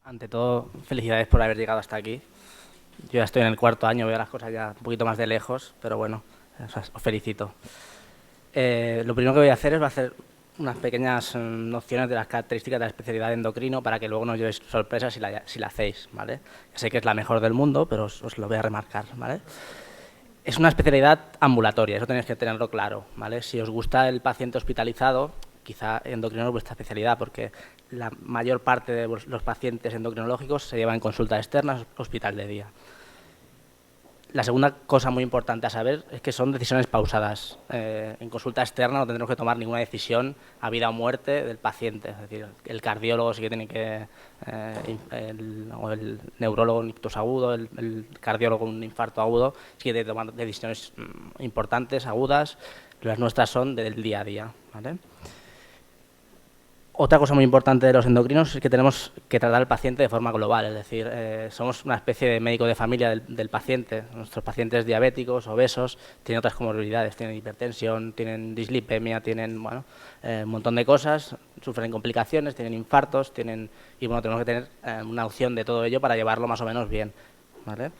Ante todo, felicidades por haber llegado hasta aquí. Yo ya estoy en el cuarto año, veo las cosas ya un poquito más de lejos, pero bueno, os felicito. Lo primero que voy a hacer es hacer unas pequeñas nociones de las características de la especialidad de endocrino para que luego no os llevéis sorpresas si la hacéis, ¿vale? Ya sé que es la mejor del mundo, pero os lo voy a remarcar, ¿vale? Es una especialidad ambulatoria, eso tenéis que tenerlo claro, ¿vale? Si os gusta el paciente hospitalizado, quizá endocrino es vuestra especialidad, porque la mayor parte de los pacientes endocrinológicos se llevan en consulta externa, hospital de día. La segunda cosa muy importante a saber es que son decisiones pausadas. En consulta externa no tendremos que tomar ninguna decisión a vida o muerte del paciente. Es decir, el cardiólogo sí que tiene que, o el neurólogo un ictus agudo, el cardiólogo un infarto agudo, sí que tiene que tomar decisiones importantes, agudas. Las nuestras son del día a día, ¿vale? Otra cosa muy importante de los endocrinos es que tenemos que tratar al paciente de forma global, es decir, somos una especie de médico de familia del paciente. Nuestros pacientes diabéticos, obesos, tienen otras comorbilidades, tienen hipertensión, tienen dislipemia, tienen un montón de cosas, sufren complicaciones, tienen infartos, y bueno, tenemos que tener una opción de todo ello para llevarlo más o menos bien, ¿vale?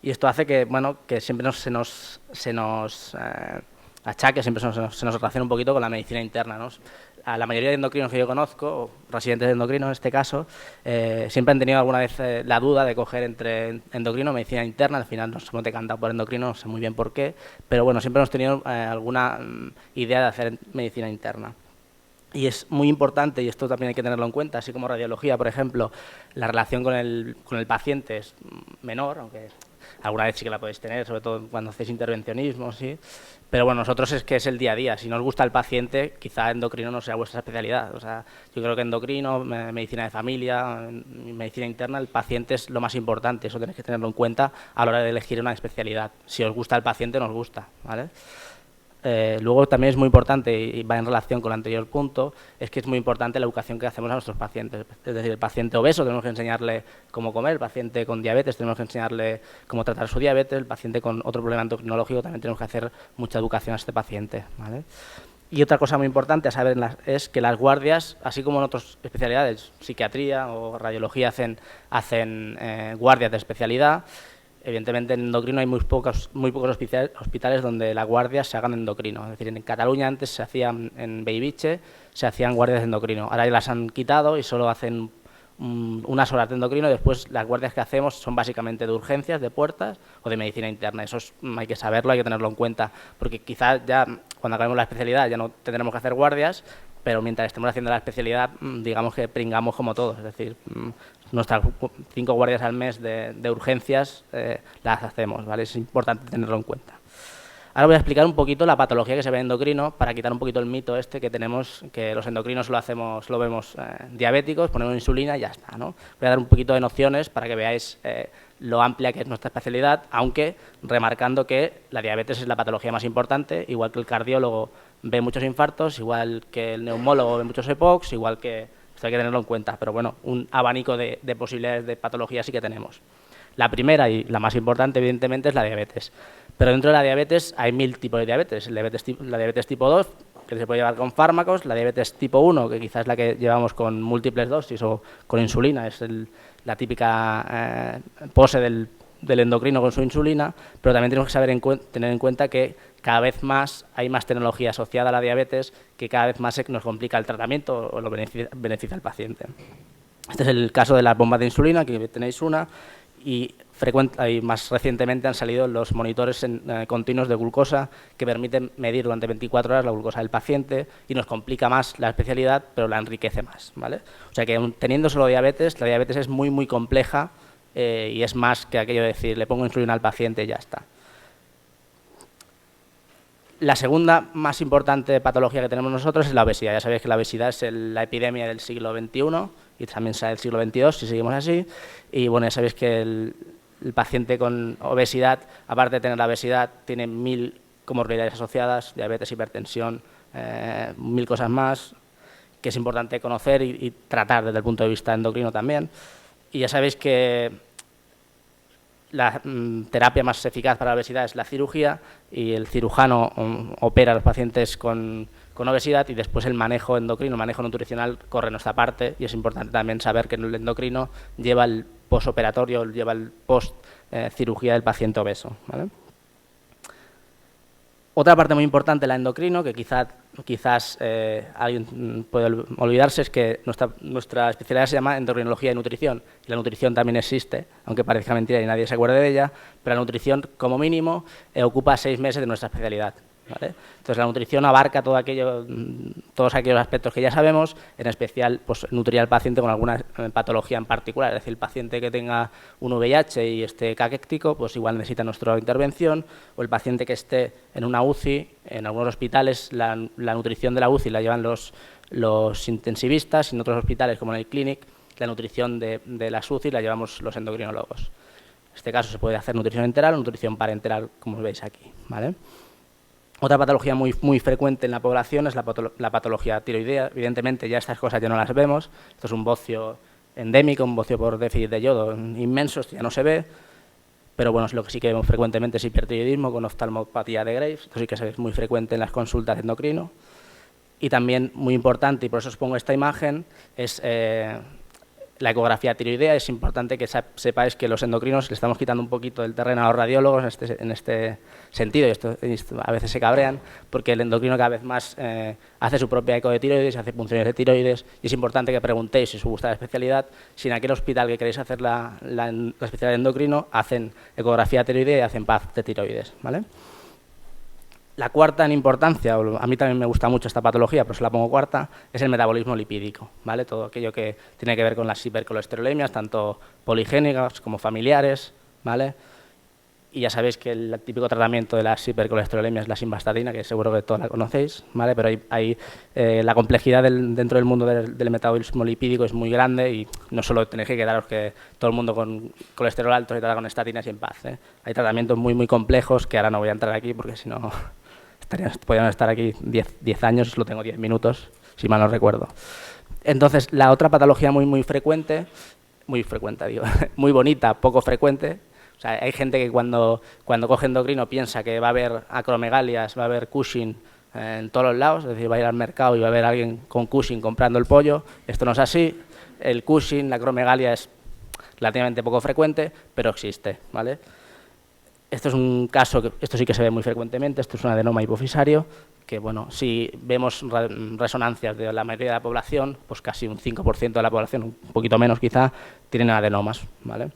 Y esto hace que, bueno, que siempre se nos achaque, siempre se nos relaciona un poquito con la medicina interna, ¿no? A la mayoría de endocrinos que yo conozco, o residentes de endocrinos en este caso, siempre han tenido alguna vez la duda de coger entre endocrino o medicina interna. Al final nos hemos decantado por endocrino, no sé muy bien por qué, pero bueno, siempre hemos tenido alguna idea de hacer medicina interna. Y es muy importante, y esto también hay que tenerlo en cuenta, así como radiología, por ejemplo, la relación con el paciente es menor, aunque alguna vez sí que la podéis tener, sobre todo cuando hacéis intervencionismo, sí. Pero bueno, nosotros es que es el día a día. Si no os gusta el paciente, quizá endocrino no sea vuestra especialidad. O sea, yo creo que endocrino, medicina de familia, medicina interna, el paciente es lo más importante. Eso tenéis que tenerlo en cuenta a la hora de elegir una especialidad. Si os gusta el paciente, nos gusta, ¿vale? Luego también es muy importante, y va en relación con el anterior punto, es que es muy importante la educación que hacemos a nuestros pacientes. Es decir, el paciente obeso tenemos que enseñarle cómo comer, el paciente con diabetes tenemos que enseñarle cómo tratar su diabetes, el paciente con otro problema endocrinológico también tenemos que hacer mucha educación a este paciente, ¿vale? Y otra cosa muy importante a saber es que las guardias, así como en otras especialidades, psiquiatría o radiología hacen guardias de especialidad. Evidentemente en endocrino hay muy pocos hospitales donde las guardias se hagan endocrino. Es decir, en Cataluña antes se hacían, en Bellvitge, se hacían guardias de endocrino. Ahora ya las han quitado y solo hacen unas horas de endocrino, y después las guardias que hacemos son básicamente de urgencias, de puertas o de medicina interna. Eso hay que saberlo, hay que tenerlo en cuenta, porque quizás ya cuando acabemos la especialidad ya no tendremos que hacer guardias, pero mientras estemos haciendo la especialidad, digamos que pringamos como todos, es decir, nuestras 5 guardias al mes de urgencias las hacemos, ¿vale? Es importante tenerlo en cuenta. Ahora voy a explicar un poquito la patología que se ve en endocrino para quitar un poquito el mito este que tenemos, que los endocrinos lo vemos diabéticos, ponemos insulina y ya está, ¿no? Voy a dar un poquito de nociones para que veáis lo amplia que es nuestra especialidad, aunque remarcando que la diabetes es la patología más importante, igual que el cardiólogo ve muchos infartos, igual que el neumólogo ve muchos EPOCs, igual que esto hay que tenerlo en cuenta, pero bueno, un abanico de posibilidades de patología sí que tenemos. La primera y la más importante, evidentemente, es la diabetes. Pero dentro de la diabetes hay 1000 tipos de diabetes. La diabetes tipo 2, que se puede llevar con fármacos, la diabetes tipo 1, que quizás es la que llevamos con múltiples dosis o con insulina, es la típica pose del endocrino con su insulina, pero también tenemos que tener en cuenta que cada vez más hay más tecnología asociada a la diabetes, que cada vez más nos complica el tratamiento o lo beneficia al paciente. Este es el caso de las bombas de insulina, aquí tenéis una, y más recientemente han salido los monitores continuos de glucosa que permiten medir durante 24 horas la glucosa del paciente y nos complica más la especialidad, pero la enriquece más, ¿vale? O sea que teniendo solo diabetes, la diabetes es muy, muy compleja y es más que aquello de decir, le pongo insulina al paciente y ya está. La segunda más importante patología que tenemos nosotros es la obesidad. Ya sabéis que la obesidad es la epidemia del siglo XXI y también será del siglo XXII si seguimos así. Y bueno, ya sabéis que el paciente con obesidad, aparte de tener la obesidad, tiene 1000 comorbilidades asociadas, diabetes, hipertensión, 1000 cosas más, que es importante conocer y tratar desde el punto de vista endocrino también. Y ya sabéis que la terapia más eficaz para la obesidad es la cirugía y el cirujano opera a los pacientes con obesidad y después el manejo endocrino, el manejo nutricional corre nuestra parte y es importante también saber que el endocrino lleva el postoperatorio, lleva el post-cirugía del paciente obeso, ¿vale? Otra parte muy importante del endocrino, que quizás alguien puede olvidarse, es que nuestra especialidad se llama endocrinología y nutrición. Y la nutrición también existe, aunque parezca mentira y nadie se acuerde de ella, pero la nutrición, como mínimo, ocupa 6 meses de nuestra especialidad, ¿vale? Entonces, la nutrición abarca todos aquellos aspectos que ya sabemos, en especial pues, nutrir al paciente con alguna patología en particular. Es decir, el paciente que tenga un VIH y esté caquéctico, pues igual necesita nuestra intervención, o el paciente que esté en una UCI, en algunos hospitales la nutrición de la UCI la llevan los intensivistas, y en otros hospitales, como en el Clinic, la nutrición de las UCI la llevamos los endocrinólogos. En este caso se puede hacer nutrición enteral o nutrición parenteral, como veis aquí, ¿vale? Otra patología muy frecuente en la población es la patología tiroidea. Evidentemente, ya estas cosas ya no las vemos. Esto es un bocio endémico, un bocio por déficit de yodo inmenso, esto ya no se ve. Pero bueno, lo que sí que vemos frecuentemente es hipertiroidismo con oftalmopatía de Graves. Esto sí que es muy frecuente en las consultas de endocrino. Y también, muy importante, y por eso os pongo esta imagen, es la ecografía tiroidea. Es importante que sepáis que los endocrinos le estamos quitando un poquito del terreno a los radiólogos en este sentido, y esto a veces se cabrean, porque el endocrino cada vez más hace su propia eco de tiroides, hace punciones de tiroides, y es importante que preguntéis si os gusta la especialidad, si en aquel hospital que queréis hacer la especialidad de endocrino hacen ecografía tiroidea y hacen PAP de tiroides, ¿vale? La cuarta en importancia, a mí también me gusta mucho esta patología, pero se la pongo cuarta, es el metabolismo lipídico, ¿vale? Todo aquello que tiene que ver con las hipercolesterolemias, tanto poligénicas como familiares, ¿vale? Y ya sabéis que el típico tratamiento de las hipercolesterolemias es la simvastatina, que seguro que todos la conocéis, ¿vale? Pero la complejidad dentro del mundo del metabolismo lipídico es muy grande y no solo tenéis que quedaros que todo el mundo con colesterol alto se trata con estatinas y en paz, ¿eh? Hay tratamientos muy complejos que ahora no voy a entrar aquí porque si no podríamos estar aquí 10 años, lo tengo 10 minutos, si mal no recuerdo. Entonces, la otra patología muy frecuente, digo, muy bonita, poco frecuente. O sea, hay gente que cuando coge endocrino piensa que va a haber acromegalias, va a haber Cushing en todos los lados, es decir, va a ir al mercado y va a haber alguien con Cushing comprando el pollo. Esto no es así. El Cushing, la acromegalia es relativamente poco frecuente, pero existe, ¿vale? Esto es un caso, esto sí que se ve muy frecuentemente, esto es un adenoma hipofisario, que bueno, si vemos resonancias de la mayoría de la población, pues casi un 5% de la población, un poquito menos quizá, tienen adenomas, ¿vale?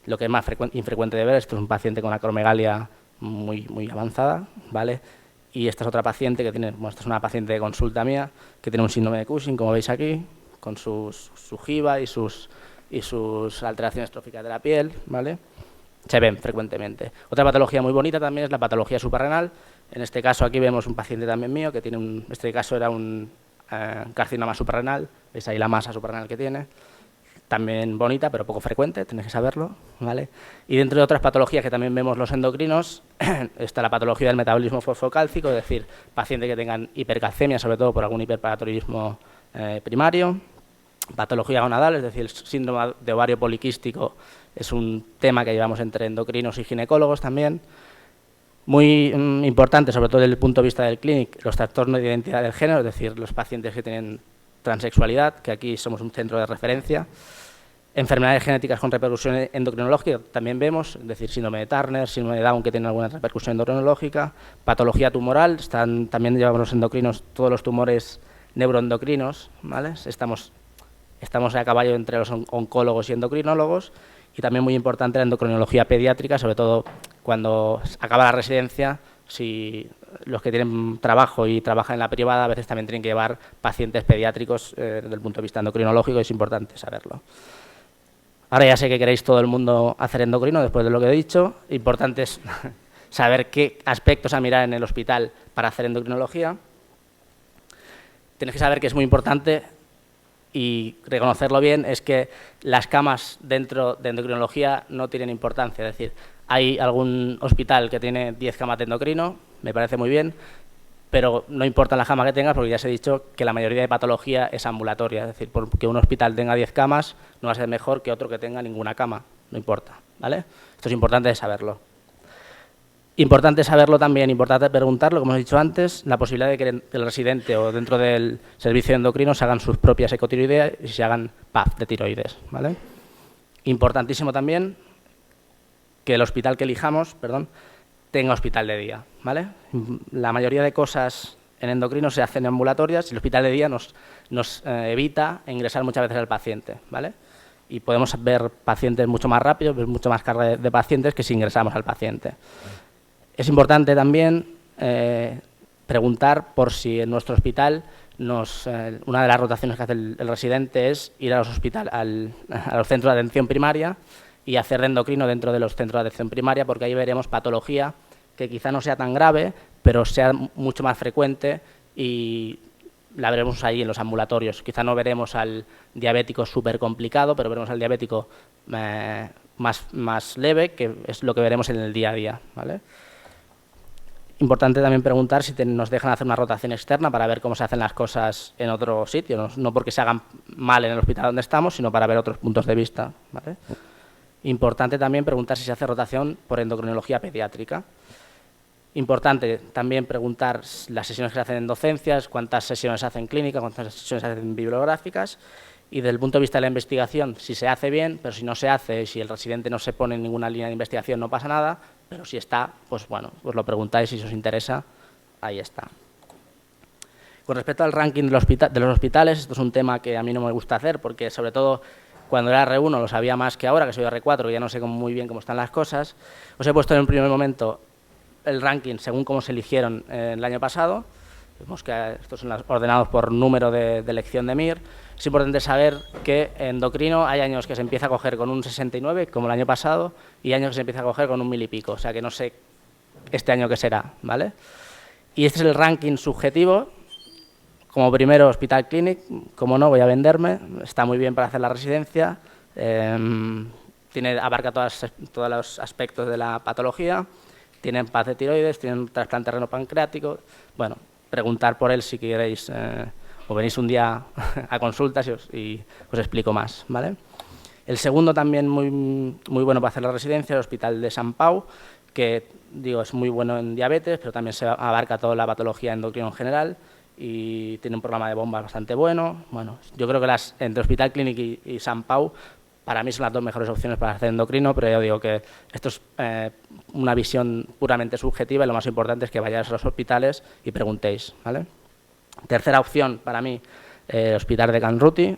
Lo que es más infrecuente de ver, esto es un paciente con acromegalia muy avanzada, ¿vale? Y esta es otra paciente que tiene, bueno, esta es una paciente de consulta mía, que tiene un síndrome de Cushing, como veis aquí, con su giba y sus alteraciones tróficas de la piel, ¿vale? Se ven frecuentemente. Otra patología muy bonita también es la patología suprarrenal. En este caso aquí vemos un paciente también mío que tiene en este caso era un carcinoma suprarrenal, veis ahí la masa suprarrenal que tiene. También bonita, pero poco frecuente, tenéis que saberlo, ¿vale? Y dentro de otras patologías que también vemos los endocrinos, está la patología del metabolismo fosfocálcico, es decir, pacientes que tengan hipercalcemia, sobre todo por algún hiperparatiroidismo primario. Patología gonadal, es decir, el síndrome de ovario poliquístico es un tema que llevamos entre endocrinos y ginecólogos también. Muy importante, sobre todo desde el punto de vista del Clinic, los trastornos de identidad del género, es decir, los pacientes que tienen transexualidad, que aquí somos un centro de referencia. Enfermedades genéticas con repercusión endocrinológica también vemos, es decir, síndrome de Turner, síndrome de Down que tienen alguna repercusión endocrinológica. Patología tumoral, también llevamos los endocrinos, todos los tumores neuroendocrinos, ¿vale? Estamos a caballo entre los oncólogos y endocrinólogos, y también muy importante la endocrinología pediátrica, sobre todo cuando acaba la residencia, si los que tienen trabajo y trabajan en la privada a veces también tienen que llevar pacientes pediátricos desde el punto de vista endocrinológico, y es importante saberlo. Ahora ya sé que queréis todo el mundo hacer endocrino después de lo que he dicho. Importante es saber qué aspectos a mirar en el hospital para hacer endocrinología. Tenéis que saber que es muy importante y reconocerlo bien, es que las camas dentro de endocrinología no tienen importancia. Es decir, hay algún hospital que tiene 10 camas de endocrino, me parece muy bien, pero no importa la cama que tengas, porque ya os he dicho que la mayoría de patología es ambulatoria. Es decir, porque un hospital tenga 10 camas no va a ser mejor que otro que tenga ninguna cama, no importa, ¿vale? Esto es importante saberlo. Importante saberlo también, importante preguntarlo, como he dicho antes, la posibilidad de que el residente o dentro del servicio endocrino se hagan sus propias ecotiroideas y se hagan PAF de tiroides, ¿vale? Importantísimo también que el hospital que elijamos, tenga hospital de día, ¿vale? La mayoría de cosas en endocrino se hacen ambulatorias y el hospital de día nos evita ingresar muchas veces al paciente, ¿vale? Y podemos ver pacientes mucho más rápido, ver mucho más carga de pacientes que si ingresamos al paciente. Es importante también preguntar por si en nuestro hospital una de las rotaciones que hace el residente es ir a los a los centros de atención primaria y hacer de endocrino dentro de los centros de atención primaria, porque ahí veremos patología que quizá no sea tan grave, pero sea mucho más frecuente y la veremos ahí en los ambulatorios. Quizá no veremos al diabético súper complicado, pero veremos al diabético más leve, que es lo que veremos en el día a día, ¿vale? Importante también preguntar si nos dejan hacer una rotación externa para ver cómo se hacen las cosas en otro sitio, no porque se hagan mal en el hospital donde estamos, sino para ver otros puntos de vista, ¿vale? Importante también preguntar si se hace rotación por endocrinología pediátrica. Importante también preguntar las sesiones que se hacen en docencias, cuántas sesiones se hacen en clínica, cuántas sesiones se hacen bibliográficas, y desde el punto de vista de la investigación, si se hace bien, pero si no se hace, si el residente no se pone en ninguna línea de investigación, no pasa nada, pero si está, pues bueno, pues lo preguntáis y si os interesa, ahí está. Con respecto al ranking de los hospitales, esto es un tema que a mí no me gusta hacer, porque sobre todo cuando era R1 lo sabía más que ahora, que soy R4, que ya no sé muy bien cómo están las cosas. Os he puesto en un primer momento el ranking según cómo se eligieron el año pasado. Vemos que estos son ordenados por número de elección de MIR. Es importante saber que en endocrino hay años que se empieza a coger con un 69, como el año pasado, y años que se empieza a coger con un 1000 y pico, o sea que no sé este año qué será, ¿vale? Y este es el ranking subjetivo. Como primero, Hospital Clinic, como no, voy a venderme, está muy bien para hacer la residencia, abarca todos los aspectos de la patología, tienen PAF de tiroides, tienen trasplante renopancreático. Bueno, preguntar por él si queréis, o venís un día a consultas y os explico más, ¿vale? El segundo también muy bueno para hacer la residencia, el Hospital de Sant Pau, que digo es muy bueno en diabetes, pero también se abarca toda la patología endocrino en general y tiene un programa de bombas bastante bueno. Bueno, yo creo que entre Hospital Clinic y Sant Pau para mí son las dos mejores opciones para hacer endocrino, pero yo digo que esto es una visión puramente subjetiva y lo más importante es que vayáis a los hospitales y preguntéis, ¿vale? Tercera opción para mí, Hospital de Can Ruti,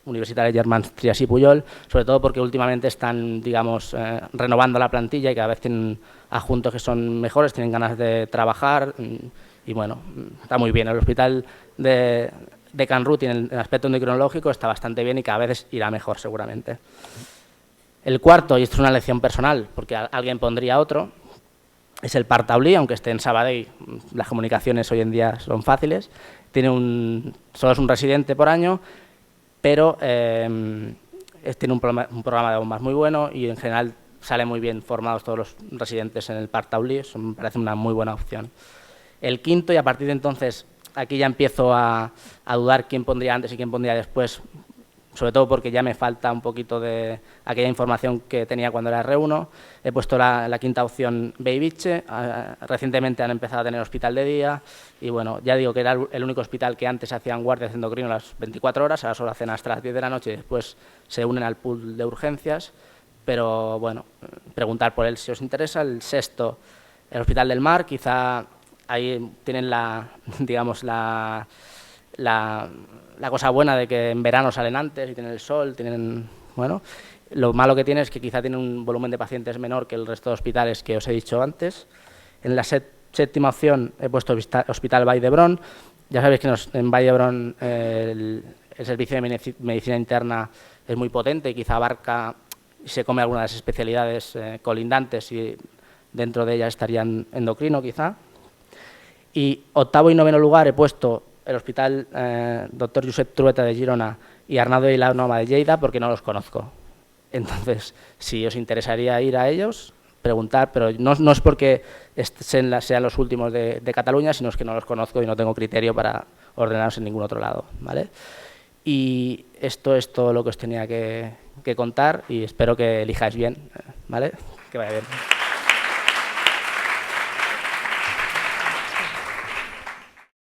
Universitario Germans Trias y Pujol, sobre todo porque últimamente están, digamos, renovando la plantilla y cada vez tienen adjuntos que son mejores, tienen ganas de trabajar y bueno, está muy bien. El Hospital de Can Ruti en el aspecto endocrinológico está bastante bien y cada vez irá mejor seguramente. El cuarto, y esto es una elección personal, porque alguien pondría otro, es el Parc Taulí, aunque esté en Sabadell, las comunicaciones hoy en día son fáciles, solo es un residente por año, pero tiene un programa de bombas muy bueno y en general salen muy bien formados todos los residentes en el Parc Taulí, eso me parece una muy buena opción. El quinto, y a partir de entonces, aquí ya empiezo a dudar quién pondría antes y quién pondría después, sobre todo porque ya me falta un poquito de aquella información que tenía cuando era R1. He puesto la quinta opción Beibiche, recientemente han empezado a tener hospital de día y bueno, ya digo que era el único hospital que antes hacían guardias de endocrino las 24 horas, ahora solo hacen hasta las 10 de la noche y después se unen al pool de urgencias, pero bueno, preguntar por él si os interesa. El sexto, el Hospital del Mar, quizá ahí tienen digamos, la cosa buena de que en verano salen antes y tienen el sol, bueno, lo malo que tiene es que quizá tienen un volumen de pacientes menor que el resto de hospitales que os he dicho antes. En la séptima opción he puesto Hospital Vall d'Hebron. Ya sabéis que en Vall d'Hebron el servicio de medicina interna es muy potente y quizá abarca y se come algunas de las especialidades colindantes y dentro de ellas estarían endocrino quizá. Y octavo y noveno lugar he puesto el Hospital Dr. Josep Trueta de Girona y Arnau de Vilanova de Lleida porque no los conozco. Entonces, si os interesaría ir a ellos, preguntar, pero no es porque sean los últimos de Cataluña, sino es que no los conozco y no tengo criterio para ordenarlos en ningún otro lado, ¿vale? Y esto es todo lo que os tenía que contar y espero que elijáis bien. ¿vale? Que vaya bien.